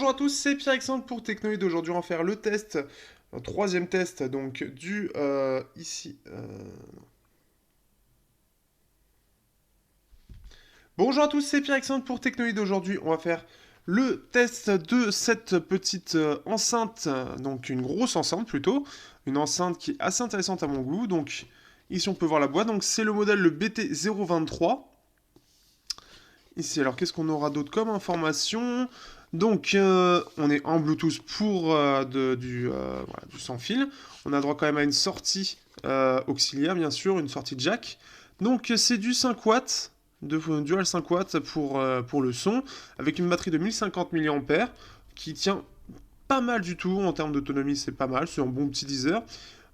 Bonjour à tous, c'est Pierre-Alexandre pour Technoïd. Aujourd'hui, on va faire le test, un troisième test, donc du ici. Bonjour à tous, c'est Pierre-Alexandre pour Technoïd. Aujourd'hui, on va faire le test de cette petite enceinte, donc une grosse enceinte plutôt, une enceinte qui est assez intéressante à mon goût. Donc ici, on peut voir la boîte. Donc c'est le modèle le BT023. Ici, alors qu'est-ce qu'on aura d'autre comme information? Donc, on est en Bluetooth pour voilà, du sans fil. On a droit quand même à une sortie auxiliaire, bien sûr, une sortie jack. Donc, c'est du 5 watts, dual 5 watts pour le son, avec une batterie de 1050 mAh qui tient pas mal du tout en termes d'autonomie, c'est pas mal, c'est un bon petit 10 heures.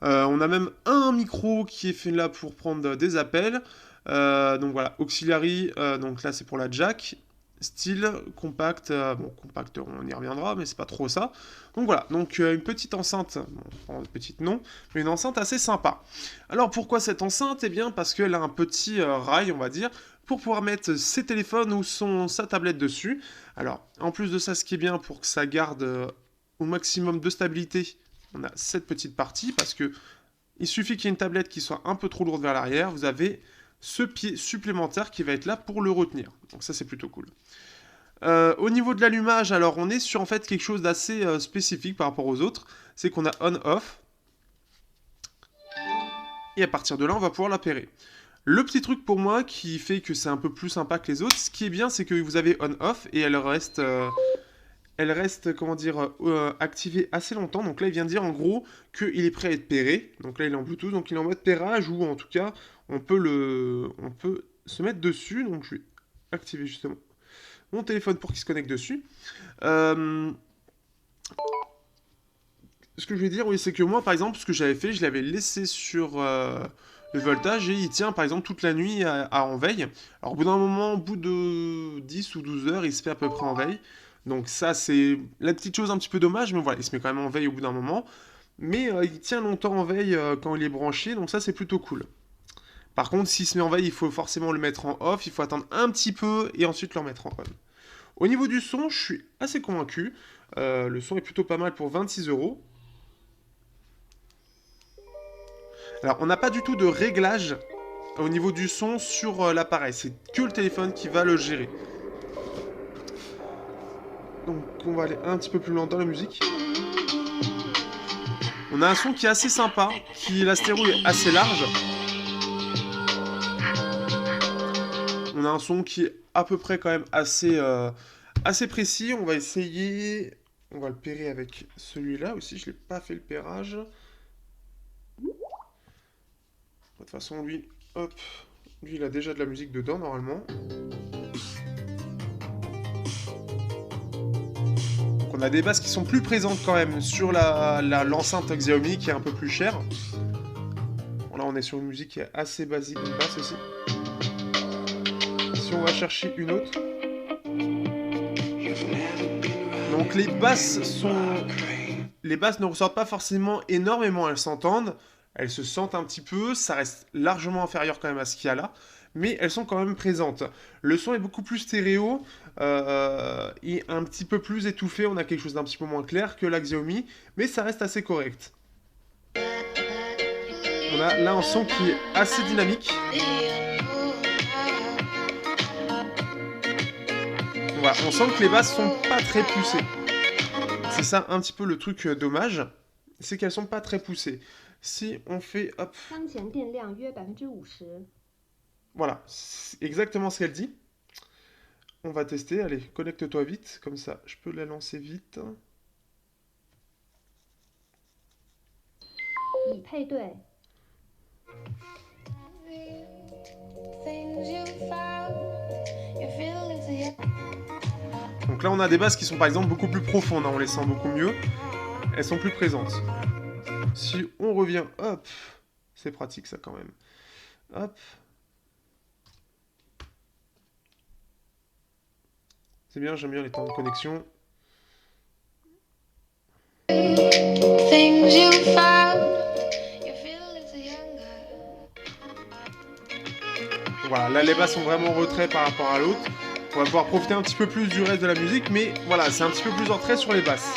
On a même un micro qui est fait là pour prendre des appels. Donc voilà, auxiliary, donc là c'est pour la jack. Style, compact, bon compact on y reviendra, mais c'est pas trop ça. Donc voilà, donc une petite enceinte, bon, petite non, mais une enceinte assez sympa. Alors pourquoi cette enceinte? Eh bien parce qu'elle a un petit rail, on va dire, pour pouvoir mettre ses téléphones ou sa tablette dessus. Alors en plus de ça, ce qui est bien pour que ça garde au maximum de stabilité, on a cette petite partie, parce que il suffit qu'il y ait une tablette qui soit un peu trop lourde vers l'arrière, vous avez ce pied supplémentaire qui va être là pour le retenir. Donc ça c'est plutôt cool. Au niveau de l'allumage, alors on est sur en fait quelque chose d'assez spécifique par rapport aux autres, c'est qu'on a on-off, et à partir de là on va pouvoir l'appairer. Le petit truc pour moi qui fait que c'est un peu plus sympa que les autres, ce qui est bien c'est que vous avez on-off et elle reste, comment dire, activée assez longtemps. Donc là, il vient de dire en gros qu'il est prêt à être pairé. Donc là, il est en Bluetooth, donc il est en mode pairage, ou en tout cas, on peut se mettre dessus. Donc je vais activer justement mon téléphone pour qu'il se connecte dessus. Ce que je vais dire, oui, c'est que moi, par exemple, ce que j'avais fait, je l'avais laissé sur le voltage et il tient, par exemple, toute la nuit en veille. Alors, au bout d'un moment, au bout de 10 ou 12 heures, il se fait à peu près en veille. Donc ça, c'est la petite chose un petit peu dommage, mais voilà, il se met quand même en veille au bout d'un moment. Mais il tient longtemps en veille quand il est branché, donc ça, c'est plutôt cool. Par contre, s'il se met en veille, il faut forcément le mettre en off, il faut attendre un petit peu et ensuite le remettre en on. Au niveau du son, je suis assez convaincu. Le son est plutôt pas mal pour 26 euros. Alors, on n'a pas du tout de réglage au niveau du son sur l'appareil. C'est que le téléphone qui va le gérer. Donc, on va aller un petit peu plus loin dans la musique. On a un son qui est assez sympa, qui la stéréo est assez large. On a un son qui est à peu près quand même assez précis. On va essayer... On va le pairer avec celui-là aussi. Je n'ai pas fait le pairage. De toute façon, lui, hop, lui, il a déjà de la musique dedans, normalement. Donc on a des basses qui sont plus présentes quand même sur l'enceinte Xiaomi, qui est un peu plus chère. Bon, là, on est sur une musique qui est assez basique, une basse aussi. Si on va chercher une autre... Donc les basses ne ressortent pas forcément énormément, elles s'entendent, elles se sentent un petit peu, ça reste largement inférieur quand même à ce qu'il y a là, mais elles sont quand même présentes. Le son est beaucoup plus stéréo et un petit peu plus étouffé, on a quelque chose d'un petit peu moins clair que la Xiaomi, mais ça reste assez correct. On a là un son qui est assez dynamique. Voilà, on sent que les basses sont pas très poussées. C'est ça un petit peu le truc dommage, c'est qu'elles sont pas très poussées. Si on fait, hop, voilà, c'est exactement ce qu'elle dit. On va tester, allez, connecte-toi vite, comme ça, je peux la lancer vite. Donc là, on a des basses qui sont par exemple beaucoup plus profondes, hein, on les sent beaucoup mieux. Elles sont plus présentes. Si on revient, hop, c'est pratique ça quand même. Hop. C'est bien, j'aime bien les temps de connexion. Voilà, là les basses sont vraiment en retrait par rapport à l'autre. On va pouvoir profiter un petit peu plus du reste de la musique, mais voilà, c'est un petit peu plus en trait sur les basses.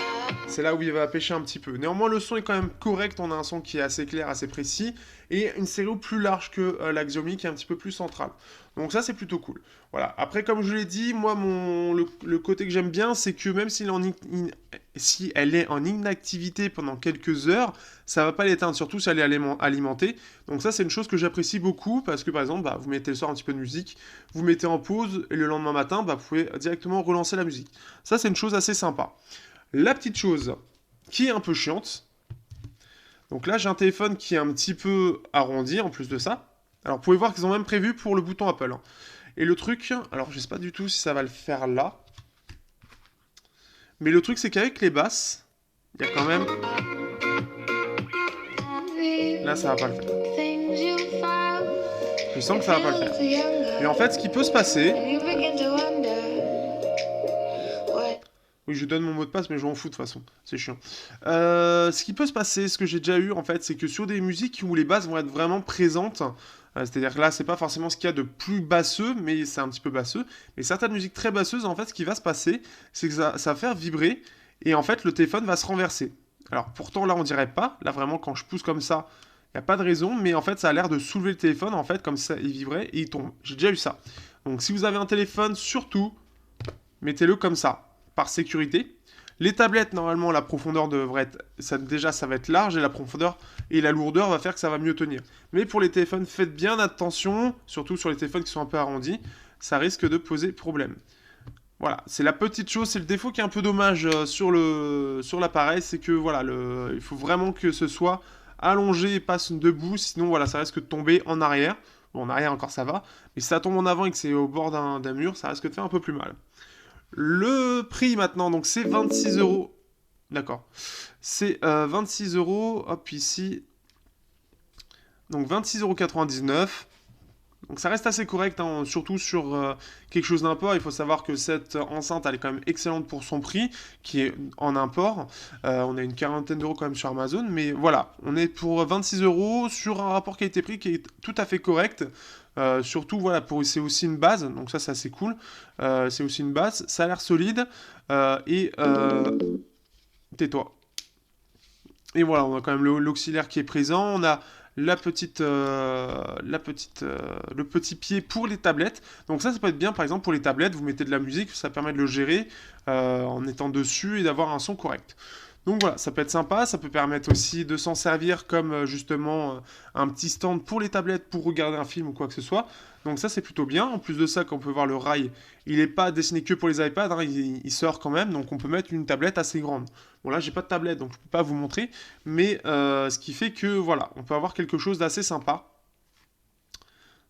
C'est là où il va pêcher un petit peu. Néanmoins, le son est quand même correct. On a un son qui est assez clair, assez précis. Et une stéréo plus large que la Xiaomi qui est un petit peu plus centrale. Donc ça, c'est plutôt cool. Voilà. Après, comme je l'ai dit, moi, le côté que j'aime bien, c'est que même si elle est en inactivité pendant quelques heures, ça va pas l'éteindre, surtout si elle est alimentée. Donc ça, c'est une chose que j'apprécie beaucoup parce que, par exemple, vous mettez le soir un petit peu de musique, vous mettez en pause et le lendemain matin, vous pouvez directement relancer la musique. Ça, c'est une chose assez sympa. La petite chose qui est un peu chiante, donc là j'ai un téléphone qui est un petit peu arrondi en plus de ça. Alors vous pouvez voir qu'ils ont même prévu pour le bouton Apple. Hein. Et le truc, alors je sais pas du tout si ça va le faire là, mais le truc c'est qu'avec les basses, il y a quand même... Là ça va pas le faire. Je sens que ça va pas le faire. Mais en fait ce qui peut se passer... Oui, je donne mon mot de passe, mais je m'en fous de toute façon. C'est chiant. Ce qui peut se passer, ce que j'ai déjà eu, en fait, c'est que sur des musiques où les basses vont être vraiment présentes, c'est-à-dire que là, c'est pas forcément ce qu'il y a de plus basseux, mais c'est un petit peu basseux. Mais certaines musiques très basseuses, en fait, ce qui va se passer, c'est que ça va faire vibrer, et en fait, le téléphone va se renverser. Alors, pourtant, là, on dirait pas. Là, vraiment, quand je pousse comme ça, il n'y a pas de raison, mais en fait, ça a l'air de soulever le téléphone, en fait, comme ça, il vibrait, et il tombe. J'ai déjà eu ça. Donc, si vous avez un téléphone, surtout, mettez-le comme ça. Par sécurité. Les tablettes, normalement, la profondeur devrait être... ça va être large et la profondeur et la lourdeur va faire que ça va mieux tenir. Mais pour les téléphones, faites bien attention, surtout sur les téléphones qui sont un peu arrondis, ça risque de poser problème. Voilà, c'est la petite chose, c'est le défaut qui est un peu dommage sur l'appareil, c'est que voilà, il faut vraiment que ce soit allongé et pas debout, sinon voilà, ça risque de tomber en arrière. Bon, en arrière encore ça va, mais si ça tombe en avant et que c'est au bord d'un mur, ça risque de faire un peu plus mal. Le prix maintenant, donc c'est 26 euros. D'accord. C'est 26 euros. Hop, ici. Donc 26,99 €. Donc ça reste assez correct, hein, surtout sur quelque chose d'import. Il faut savoir que cette enceinte, elle est quand même excellente pour son prix, qui est en import. On a une quarantaine d'euros quand même sur Amazon. Mais voilà, on est pour 26 euros sur un rapport qualité-prix qui est tout à fait correct. Surtout, voilà, c'est aussi une base, donc ça c'est assez cool. C'est aussi une base, ça a l'air solide. Tais-toi. Et voilà, on a quand même l'auxiliaire qui est présent. On a le petit pied pour les tablettes. Donc ça peut être bien, par exemple, pour les tablettes, vous mettez de la musique, ça permet de le gérer en étant dessus et d'avoir un son correct. Donc voilà, ça peut être sympa, ça peut permettre aussi de s'en servir comme justement un petit stand pour les tablettes pour regarder un film ou quoi que ce soit. Donc ça c'est plutôt bien. En plus de ça, quand on peut voir le rail, il n'est pas dessiné que pour les iPads, hein, il sort quand même, donc on peut mettre une tablette assez grande. Bon là j'ai pas de tablette donc je peux pas vous montrer, mais ce qui fait que voilà, on peut avoir quelque chose d'assez sympa.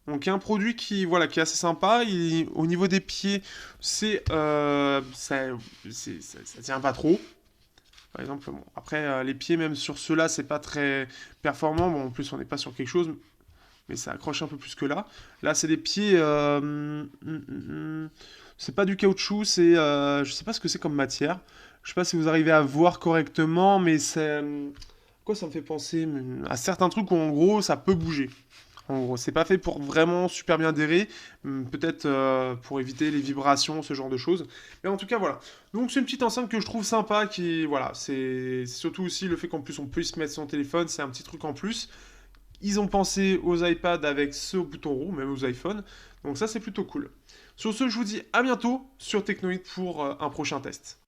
Donc il y a un produit qui, voilà, qui est assez sympa. Au niveau des pieds, ça tient pas trop. Par exemple, bon, après, les pieds, même sur ceux-là, c'est pas très performant. Bon, en plus, on n'est pas sur quelque chose, mais ça accroche un peu plus que là. Là, c'est des pieds... c'est pas du caoutchouc, je sais pas ce que c'est comme matière. Je sais pas si vous arrivez à voir correctement, mais c'est... Quoi, ça me fait penser à certains trucs où, en gros, ça peut bouger. En gros, c'est pas fait pour vraiment super bien adhérer, peut-être pour éviter les vibrations, ce genre de choses. Mais en tout cas, voilà. Donc c'est une petite enceinte que je trouve sympa, qui, voilà, c'est surtout aussi le fait qu'en plus on puisse mettre son téléphone, c'est un petit truc en plus. Ils ont pensé aux iPads avec ce bouton rond, même aux iPhones. Donc ça, c'est plutôt cool. Sur ce, je vous dis à bientôt sur Technoid pour un prochain test.